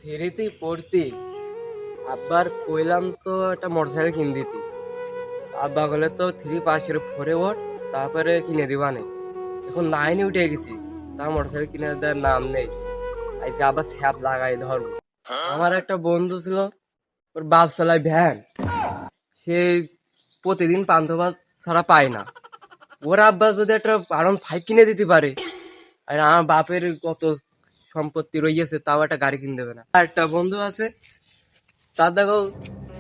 থ্রিতেই পড়তি আব্বার কইলাম তো একটা মোটরসাইকেল কিনে দিতি। আব্বা বলে তো 3 পাস করে 4-এ ওঠ, তারপরে কিনে দিবানে। এখন 9-এ উঠে গেছি, তা মোটরসাইকেল কিনে দেওয়ার নাম নেই। আজকে আবার স্যাপ লাগাই ধরবো। আমার একটা বন্ধু ছিল, ওর বাপ চালায় ভ্যান। সে প্রতিদিন পান্থ ভাত ছাড়া পায় না। ওর আব্বা যদি একটা R15 কিনে দিতে পারে, আর আমার বাপের কত সম্পত্তি রয়েছে, তাও একটা গাড়ি কিনে দেবে না। আর একটা বন্ধু আছে, তার দেখো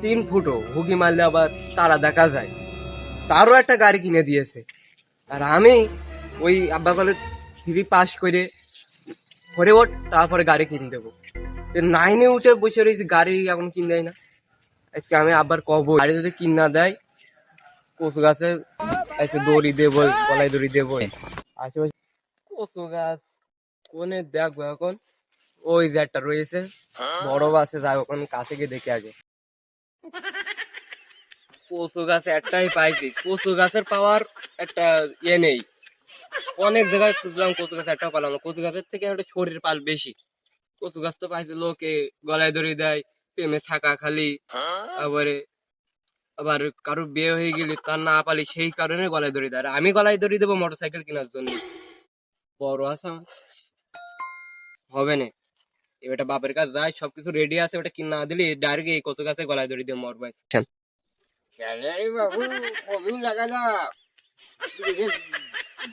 3 ফুটো হুকি মারলে আবার তারা দেখা যায়, তারও একটা গাড়ি কিনে দিয়েছে। আর আমি ওই আব্বা বলে 3 পাস করে 4-এ ওঠ, তারপরে গাড়ি কিনে দেবো। 9-এ উঠে বসে রয়েছি, গাড়ি এখন কিনে দেয় না। আজকে আমি আব্বার কব, গাড়ি যদি কিনে না দেয়, কচু গাছে আজকে দড়ি দেবো, গলায় দড়ি দেবো। আশেপাশে কচু গাছ কোনে দেখবো এখন? ওই যে একটা রয়েছে, বড় আছে, যাই ওখানে কাছে গিয়ে দেখে আগে। কচু গাছ একটাই পাইছি, কচু গাছের পাওয়ার একটা নেই। অনেক জায়গায় খুঁজলাম, কচু গাছ একটা পালাম না। কচু গাছের থেকে একটা শরীর পাল বেশি। কচু গাছ তো পাইছে লোকে গলায় দড়ি দেয়, প্রেমে ছাকা খালি, তারপরে আবার কারো বিয়ে হয়ে গেলে তার না পালি, সেই কারণে গলায় দড়ি দেয়। আর আমি গলায় দড়ি দেবো মোটরসাইকেল কেনার জন্য? বড় আশা হবে না। এবার বাপের কাছে যায়, সবকিছু রেডি আছে, ওটা কিনা না দিলে ডাইরেক্ট এই কচু গাছে গলায় দড়ি দিয়ে মরবাই। বাবু কবিও লাগা না,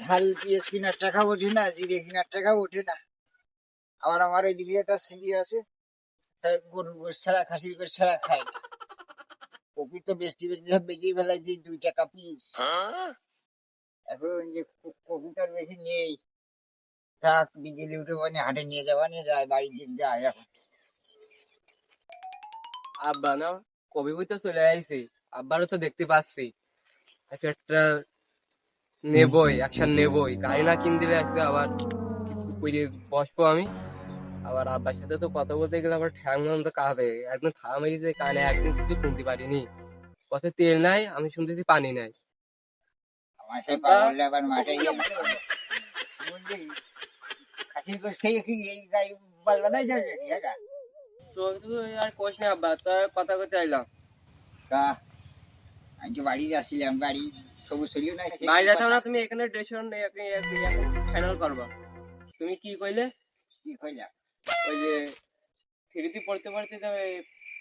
ঝাল পেঁয়াজ কেনার টাকা ওঠে না, জিরে কেনার টাকা ওঠে না। আবার আমার এই দিকে একটা ছেলে আছে, গরুর গোস ছাড়া খাসির গোস ছাড়া খায় না। কপি তো বেশি বেশি সব বেঁচে ফেলাইছি 2 টাকা পিস। এখন যে কপিটার বেশি নেই, থাক বিকেলে উঠে মানে হাটে নিয়ে যাওয়া নিয়ে যায়, বাড়ি যায় এখন। আব্বা না কবি বই তো চলে আইছি, আব্বারও তো দেখতে পাচ্ছি। আচ্ছা একটা নেবই, অ্যাকশন নেবই। গাড়ি না কিন দিলে আজকে আবার কিছু করে বসবো আমি। আবার আব্বার সাথে তো কথা বলতে গেলে আবার ঠ্যাং তো কাঁপে, একদম থামা মেরেছে কানে, একদিন কিছু শুনতে পারিনি। কথা তেল নাই, আমি শুনতেছি পানি নাই। আমার সে পাগল আবার মাঠে গিয়ে খাসির গোস খেয়ে কি এই গাই বাল বানাই যাবে এটা? তো তুই আর কোশ না আব্বা, তার কথা করতে আইলাম। তা আমি তো বাড়ি যাচ্ছিলাম, বাড়ি সবুজ শরীর নাই। বাড়ি যেতে না, তুমি এখানে ডেসিশন ফাইনাল করবা। তুমি কি কইলে? কি কইলা? ওই যে থ্রিতে পড়তে পড়তে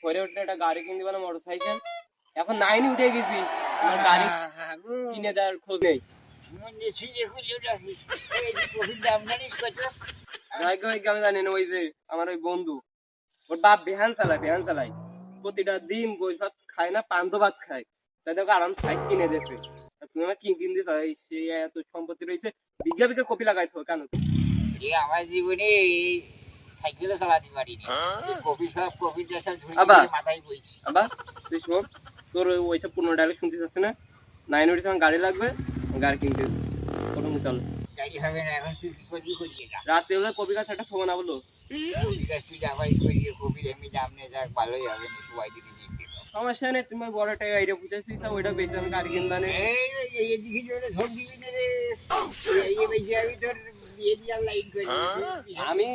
পরে উঠলে একটা গাড়ি কিনে দিবা না, মোটরসাইকেল? এখন 9-এ উঠে গেছি, আমার গাড়ি কিনে দেওয়ার খোঁজ নেই। আমি জানি না, ওই যে আমার ওই বন্ধু, ওর বাপ ভ্যান চালায় প্রতিটা দিন গোস ভাত খায় না, পান্থ ভাত খায়। তাই দেখো R15 কিনে দিয়েছে। তুমি আমার কি কিনে দিয়েছ? সে এত সম্পত্তি রয়েছে, বিঘা বিঘা কপি লাগাইতো কেন? আমার জীবনে সাইকেলও চালাতে পারিনি, কপি সব কপি সব মাথায় বইছি। আবার তুই শোন, তোর ওইসব পুরনো ডায়লগ শুনতে চাচ্ছে না। 9 উঠেছে, আমার গাড়ি লাগবে, গাড়ি কিনতে চল। গাড়ি হবে না, এখন তুই কি করবি করিয়ে যা। রাতে হলে কপি গাছ একটা থবো না বলো? কপি গাছ তুই যাবাই করিয়ে, কপি এমনি দাম নিয়ে যাক, ভালোই হবে না, সবাই দিকে দেখতে পাবো। সমস্যা নেই, তুমি বড় একটা আইডিয়া বুঝাইছিস, ওইটা বেঁচে আমি গাড়ি কিনবানে। এদিকে জোরে ঝোঁক দিবি না রে, এই বেশি আমি তোর বিয়ে দিয়ে লাইন করি। আমি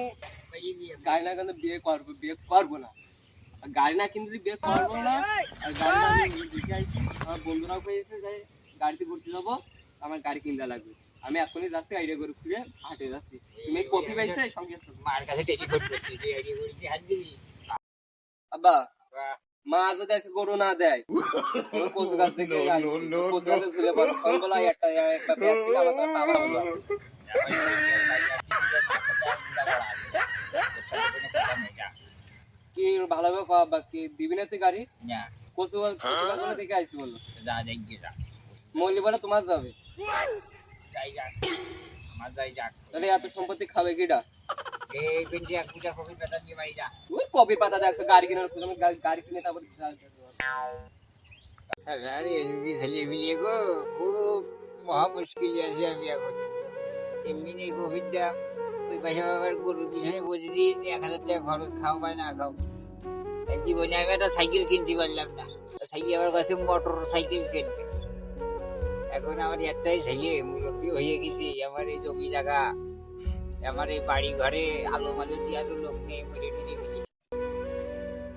গাড়ি না কিন্তু বিয়ে করবো না। আর গাড়ি না কিনতে বিয়ে করবো না। আর গাড়ি না আমি দেখে আইছি, আমার বন্ধুরাও কয়েছে যে গাড়িতে ঘুরতে যাবো, আমার গাড়ি কিনতে লাগবে। আমি এখনই যাচ্ছি, আইডিয়া করে খুলে হাটে যাচ্ছি। তুমি কপি পাইছে সঙ্গে মার কাছে টেলিফোন করছি, তুই আইডিয়া করেছি হাত দিবি। আব্বা, মা যদি আজকে গরু না দেয়, কচু গাছ থেকে কচু গাছের ঝুলে পড়ে সঙ্গলায় একটা একটা পেঁয়াজ থেকে আমার তার বাবা হলো। কি ভালোভাবে কওয়া, আব্বা কি দিবি না তুই গাড়ি? না কচু গাছ থেকে আইছি বললো। যা দেখবি যা, মৌলি বলে তোমার যাবে, যাই যাক, আমার যাই যাক। তাহলে এত সম্পত্তি খাবে কিটা? এই পেন্টি এক দুটা কপি বেতন দিয়ে বাড়ি যা। ওই কপি পাতা দেখছো, গাড়ি কেনার খোঁজ, আমি গাড়ি কিনে তারপর আরে এমনি ছেলে মিলিয়ে গো, খুব মহা মুশকিল আছে আমি এখন। এমনি নেই কপির দাম, ওই পয়সা বাবার গরুর পিছনে প্রতিদিন 1000 টাকা খরচ, খাও বা না খাও। এক জীবনে আমি একটা সাইকেল কিনতে পারলাম না, সাইকেল আমার কাছে মোটর সাইকেল কিনবে। এখন আমার একটাই ছেলে, মুরব্বী হয়ে গেছি, আমার এই জমি জায়গা, আমার এই বাড়ি ঘরে আলো মালো দিয়ে লোক নেই, মরে টুরে গেছি।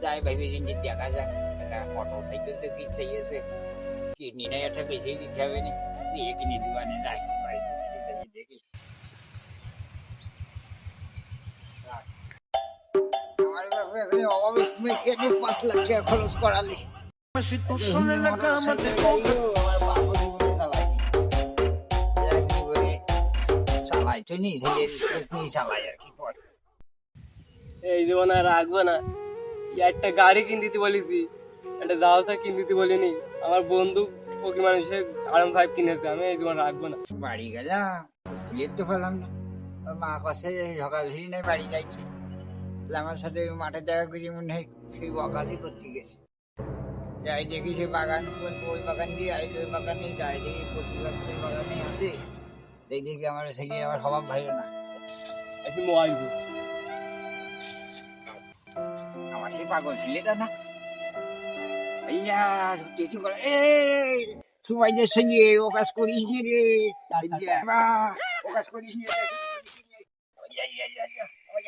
যাই ভাইবে যে দেখা যাক একটা মোটর সাইকেল তো কিনতে গেছে কিডনিটা একটা বেশি দিতে হবে না দিয়ে কিনে দিবানে যাই বাড়িতে দেখি আমার বাবু এখানে অভাবের সময় কেটে 5 লাখ টাকা খরচ করালে Si tú son en la cama te pongo. আমার বাবু জীবনে চালাইনি এক জীবনে চালাই তো নি ছেলে নিয়ে চালাই আর কি কর এই জীবন আর রাখবো না একটা গাড়ি কিনে দিতে বলেছি একটা দাওসা কিনে দিতে বলিনি আমার বন্ধু ওকে মানুষে R15 কিনেছে আমি এই জীবন রাখবো না বাড়ি গেলাম ছেলে তো পেলাম না ওর মা কাছে সকাল ফিরি নাই বাড়ি যাইনি তাহলে আমার সাথে মাঠে দেখা করি মনে হয় সেই বকাতি করতে গেছে যাই দেখি সে বাগান ওই বাগান দিয়ে আইলে ওই বাগানে যাই দেখি প্রতিবাদের বাগানে আছে এই দেখি আমার ছেলে আমার স্বভাব ভালো না এখন মোবাইল আমার সেই পাগল ছেলেটা না আইয়া কিছু করে এই সুবাইদের সঙ্গে ও কাজ করিস নি রে ও কাজ করিস নি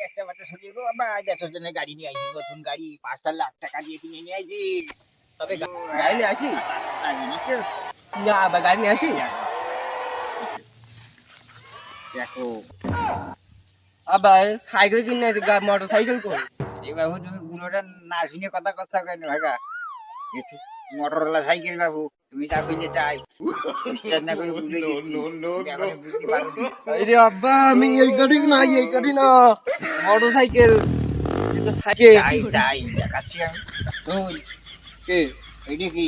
একটা বাচ্চা শুনিয়ে গো বাবা দেড়শো জনের গাড়ি নিয়ে আইছি নতুন গাড়ি 5 লাখ টাকা দিয়ে কিনে নিয়ে আইছি তবে গাড়ি নিয়ে আসি না আবার গাড়ি নিয়ে আসি দেখো আবার সাইকেল কিনে আসি মোটর সাইকেল কই এই বাবু তুমি বুড়োটা না শুনে কথা কথা কেন ভাগা মোটরওয়ালা সাইকেল বাবু তুমি তা কইলে চাই বিশ্বাস না করে বুঝে দিচ্ছি এখনো বুঝতে পারো নি। আরে আব্বা আমি এই গাড়ি না মোটর সাইকেল এটা সাইকেল তাই তাই দেখাচ্ছি আমি ওই কে এইটা কি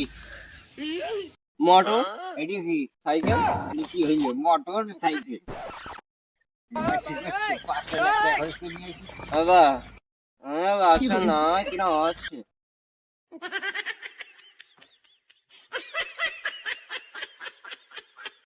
মোটর এইটা কি সাইকেল এটা কি হইলো মোটর সাইকেল 5 লাখ টাকা খরচ করে নিয়ে এসেছি। বাবা আমার বাসা না কিনা হচ্ছে